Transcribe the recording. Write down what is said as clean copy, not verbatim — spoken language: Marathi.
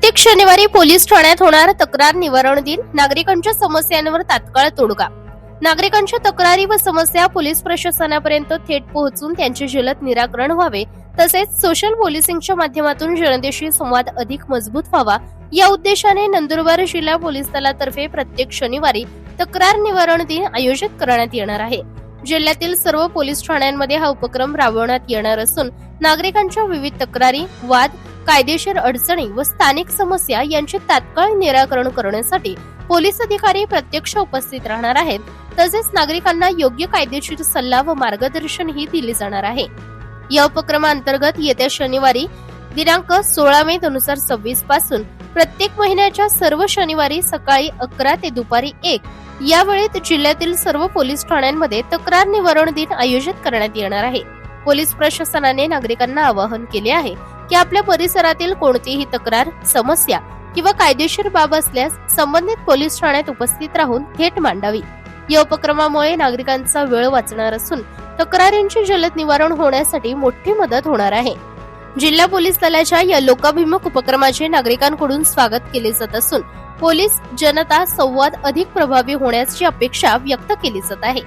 प्रत्येक शनिवारी पोलीस ठाण्यात होणार तक्रार निवारण दिन. नागरिकांच्या समस्यांवर तात्काळ तोडगा. नागरिकांच्या तक्रारी व समस्या पोलीस प्रशासनापर्यंत थेट पोहोचून त्यांचे जलद निराकरण व्हावे, तसेच सोशल पोलिसिंगच्या माध्यमातून जनतेशी संवाद अधिक मजबूत व्हावा, या उद्देशाने नंदुरबार जिल्हा पोलीस दलातर्फे प्रत्येक शनिवारी तक्रार निवारण दिन आयोजित करण्यात येणार आहे. जिल्ह्यातील सर्व पोलीस ठाण्यांमध्ये हा उपक्रम राबवण्यात येणार असून नागरिकांच्या विविध तक्रारी, वाद, कायदेशीर अडचणी व स्थानिक समस्या यांचे तात्काळ निराकरण करण्यासाठी पोलीस अधिकारी प्रत्यक्ष उपस्थित राहणार आहेत. तसेच नागरिकांना योग्य कायदेशीर सल्ला व मार्गदर्शनही दिले जाणार आहे. या उपक्रमाअंतर्गत येत्या शनिवारी दिनांक 16 मे 2026 पासून प्रत्येक महिन्याच्या सर्व शनिवारी सकाळी 11 ते दुपारी 1 या वेळेत जिल्ह्यातील सर्व पोलीस ठाण्यांमध्ये तक्रार निवारण दिन आयोजित करण्यात येणार आहे. पोलीस प्रशासनाने नागरिकांना आवाहन केले आहे की आपल्या परिसरातील कोणतीही तक्रार, समस्या किंवा कायदेशीर बाब असल्यास संबंधित पोलीस ठाण्यात उपस्थित राहून थेट मांडावी. या उपक्रमामुळे नागरिकांचा वेळ वाचणार असून तक्रारींचे जलद निवारण होण्यासाठी मोठी मदत होणार आहे. जिल्हा पोलीस दलाच्या या लोकाभिमुख उपक्रमाचे नागरिकांकडून स्वागत केले जात असून पोलीस जनता संवाद अधिक प्रभावी होण्याची अपेक्षा व्यक्त केली जात आहे.